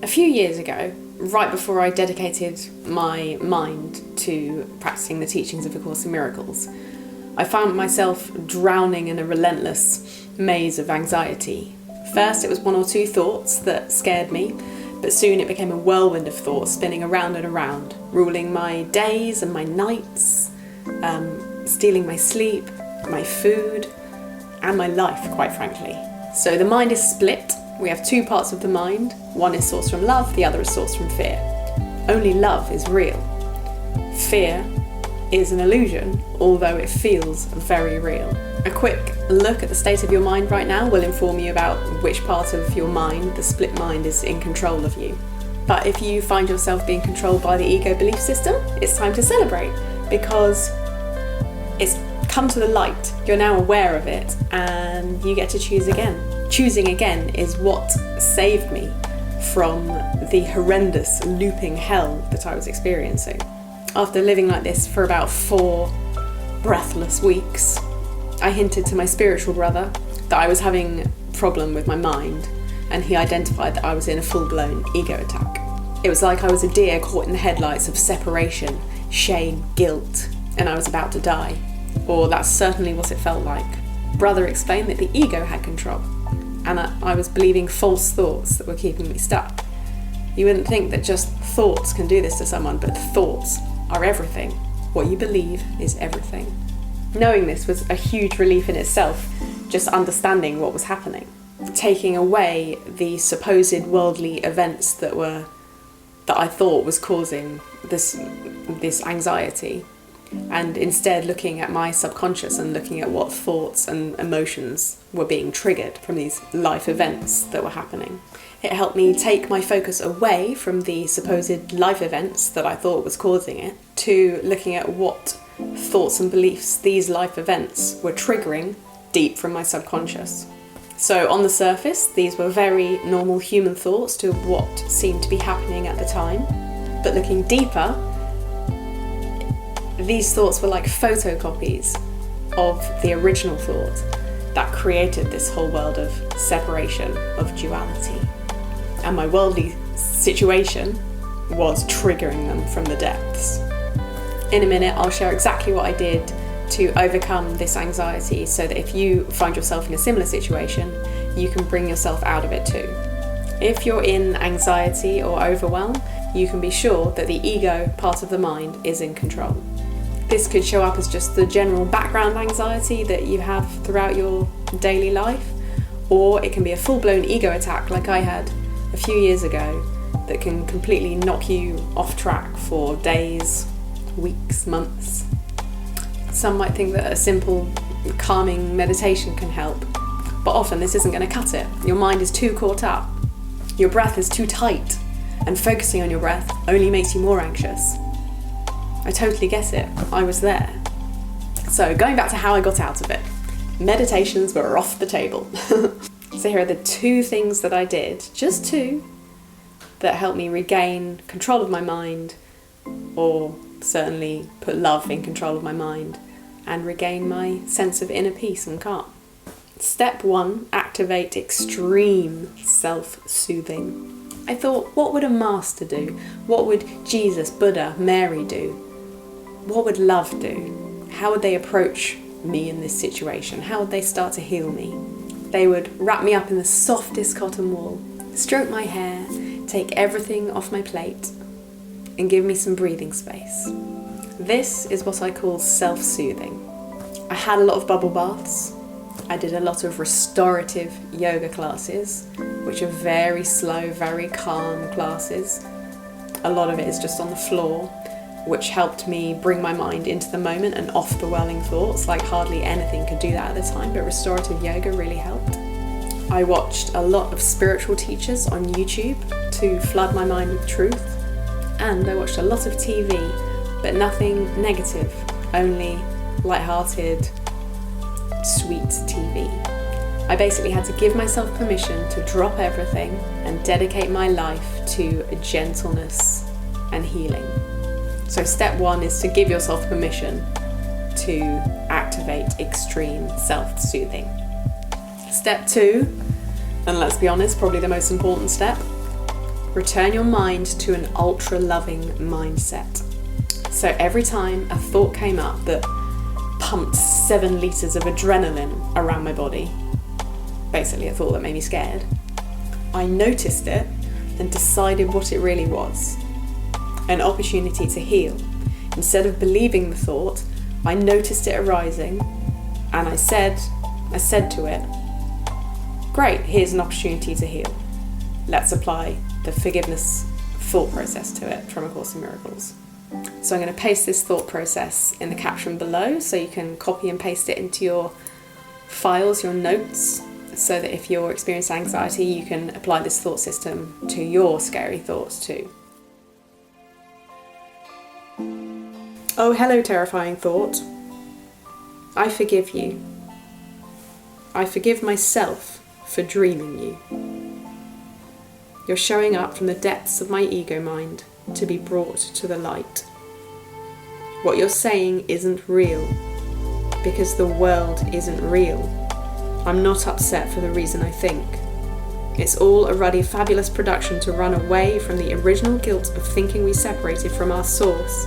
A few years ago, right before I dedicated my mind to practicing the teachings of A Course in Miracles, I found myself drowning in a relentless maze of anxiety. First, it was one or two thoughts that scared me, but soon it became a whirlwind of thoughts spinning around and around, ruling my days and my nights, stealing my sleep, my food, and my life, quite frankly. So the mind is split. We have two parts of the mind. One is sourced from love, the other is sourced from fear. Only love is real. Fear is an illusion, although it feels very real. A quick look at the state of your mind right now will inform you about which part of your mind, the split mind, is in control of you. But if you find yourself being controlled by the ego belief system, it's time to celebrate, because it's come to the light. You're now aware of it, and you get to choose again. Choosing again is what saved me from the horrendous looping hell that I was experiencing. After living like this for about 4 breathless weeks, I hinted to my spiritual brother that I was having a problem with my mind, and he identified that I was in a full-blown ego attack. It was like I was a deer caught in the headlights of separation, shame, guilt, and I was about to die. Or that's certainly what it felt like. Brother explained that the ego had control, and I was believing false thoughts that were keeping me stuck. You wouldn't think that just thoughts can do this to someone, but thoughts are everything. What you believe is everything. Knowing this was a huge relief in itself, just understanding what was happening. Taking away the supposed worldly events that I thought was causing this anxiety, and instead looking at my subconscious and looking at what thoughts and emotions were being triggered from these life events that were happening. It helped me take my focus away from the supposed life events that I thought was causing it, to looking at what thoughts and beliefs these life events were triggering deep from my subconscious. So on the surface, these were very normal human thoughts to what seemed to be happening at the time. But looking deeper, these thoughts were like photocopies of the original thought that created this whole world of separation, of duality. And my worldly situation was triggering them from the depths. In a minute, I'll share exactly what I did to overcome this anxiety, so that if you find yourself in a similar situation, you can bring yourself out of it too. If you're in anxiety or overwhelm, you can be sure that the ego part of the mind is in control. This could show up as just the general background anxiety that you have throughout your daily life, or it can be a full-blown ego attack like I had a few years ago that can completely knock you off track for days, weeks, months. Some might think that a simple calming meditation can help, but often this isn't going to cut it. Your mind is too caught up. Your breath is too tight, and focusing on your breath only makes you more anxious. I totally get it. I was there. So going back to how I got out of it. Meditations were off the table. So here are the 2 things that I did, just 2, that helped me regain control of my mind, or certainly put love in control of my mind, and regain my sense of inner peace and calm. Step 1, activate extreme self-soothing. I thought, what would a master do? What would Jesus, Buddha, Mary do? What would love do? How would they approach me in this situation? How would they start to heal me? They would wrap me up in the softest cotton wool, stroke my hair, take everything off my plate, and give me some breathing space. This is what I call self-soothing. I had a lot of bubble baths. I did a lot of restorative yoga classes, which are very slow, very calm classes. A lot of it is just on the floor, which helped me bring my mind into the moment and off the whirling thoughts. Like hardly anything could do that at the time, but restorative yoga really helped. I watched a lot of spiritual teachers on YouTube to flood my mind with truth, and I watched a lot of TV, but nothing negative, only light-hearted, sweet TV. I basically had to give myself permission to drop everything and dedicate my life to gentleness and healing. So step 1 is to give yourself permission to activate extreme self-soothing. Step 2, and let's be honest, probably the most important step, Return your mind to an ultra-loving mindset. So every time a thought came up that pumped 7 litres of adrenaline around my body, basically a thought that made me scared, I noticed it and decided what it really was. An opportunity to heal. Instead of believing the thought, I noticed it arising and I said to it, great, here's an opportunity to heal. Let's apply the forgiveness thought process to it from A Course in Miracles. So I'm going to paste this thought process in the caption below so you can copy and paste it into your files, your notes, so that if you're experiencing anxiety, you can apply this thought system to your scary thoughts too. Oh, hello, terrifying thought. I forgive you. I forgive myself for dreaming you. You're showing up from the depths of my ego mind to be brought to the light. What you're saying isn't real because the world isn't real. I'm not upset for the reason I think. It's all a ruddy, fabulous production to run away from the original guilt of thinking we separated from our source,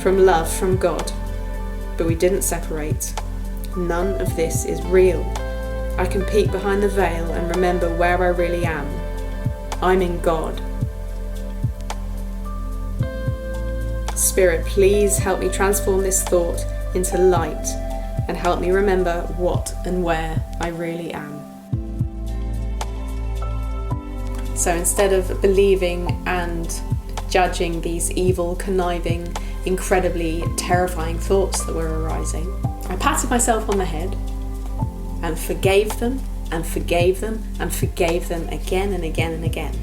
from love, from God. But we didn't separate. None of this is real. I can peek behind the veil and remember where I really am. I'm in God. Spirit, please help me transform this thought into light and help me remember what and where I really am. So instead of believing and judging these evil, conniving, incredibly terrifying thoughts that were arising, I patted myself on the head and forgave them and forgave them and forgave them again and again and again.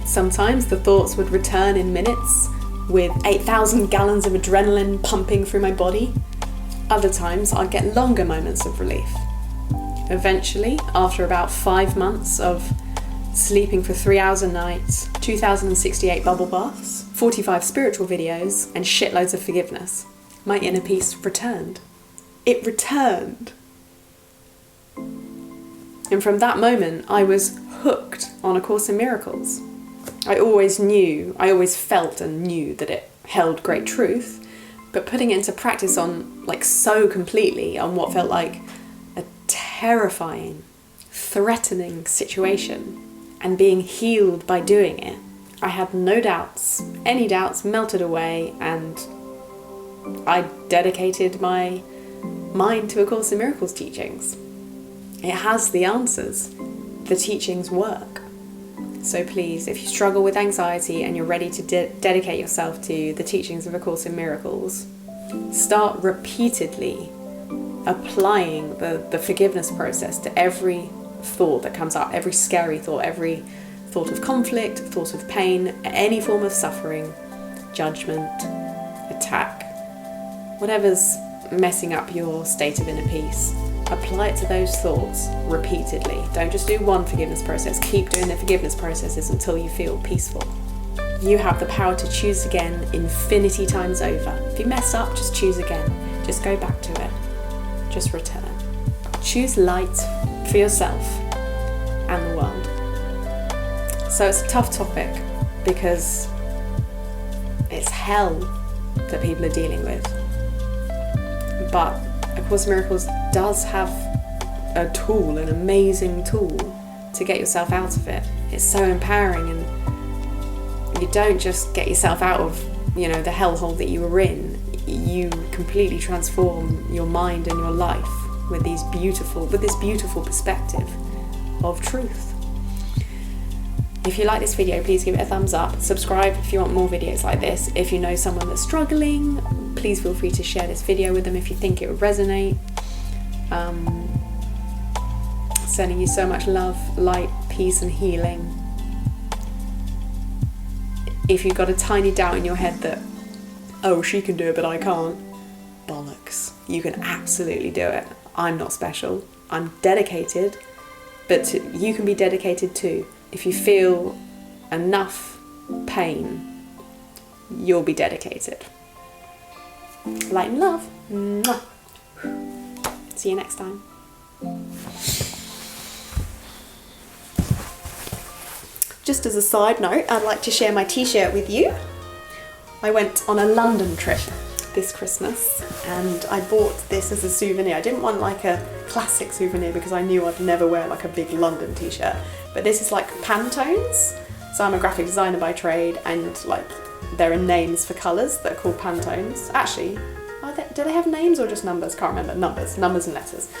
Sometimes the thoughts would return in minutes with 8,000 gallons of adrenaline pumping through my body. Other times I'd get longer moments of relief. Eventually, after about 5 months of sleeping for 3 hours a night, 2,068 bubble baths, 45 spiritual videos, and shitloads of forgiveness, my inner peace returned. It returned. And from that moment, I was hooked on A Course in Miracles. I always felt and knew that it held great truth, but putting it into practice so completely on what felt like a terrifying, threatening situation and being healed by doing it, I had no doubts. Any doubts melted away and I dedicated my mind to A Course in Miracles teachings. It has the answers. The teachings work. So please, if you struggle with anxiety and you're ready to dedicate yourself to the teachings of A Course in Miracles, start repeatedly applying the forgiveness process to every thought that comes up, every scary thought, every thought of conflict, thought of pain, any form of suffering, judgment, attack, whatever's messing up your state of inner peace. Apply it to those thoughts repeatedly. Don't just do one forgiveness process. Keep doing the forgiveness processes until you feel peaceful. You have the power to choose again infinity times over. If you mess up, just choose again. Just go back to it. Just return. Choose light for yourself and the world. So it's a tough topic because it's hell that people are dealing with. But A Course in Miracles does have a tool, an amazing tool to get yourself out of it. It's so empowering, and you don't just get yourself out of, the hellhole that you were in. You completely transform your mind and your life with this beautiful perspective of truth. If you like this video, please give it a thumbs up. Subscribe if you want more videos like this. If you know someone that's struggling, please feel free to share this video with them if you think it would resonate. Sending you so much love, light, peace and healing. If you've got a tiny doubt in your head that, oh, she can do it but I can't, bollocks. You can absolutely do it. I'm not special. I'm dedicated, but you can be dedicated too. If you feel enough pain, you'll be dedicated. Light and love. Mwah. See you next time. just as a side note, I'd like to share my t-shirt with you. I went on a London trip this Christmas and I bought this as a souvenir. I didn't want like a classic souvenir because I knew I'd never wear like a big London t-shirt. But this is like Pantones. So I'm a graphic designer by trade, and like there are names for colours that are called Pantones. Actually, do they have names or just numbers? Can't remember. Numbers and letters.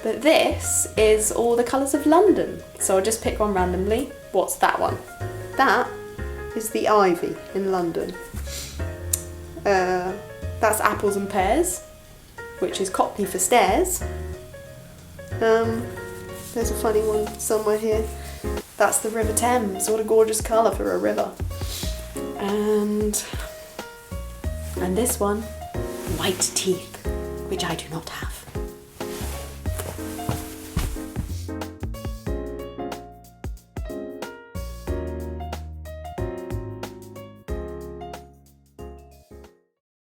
But this is all the colours of London. So I'll just pick one randomly. What's that one? That is the ivy in London. That's apples and pears, which is Cockney for stairs. There's a funny one somewhere here. That's the River Thames. What a gorgeous colour for a river. And this one, white teeth, which I do not have.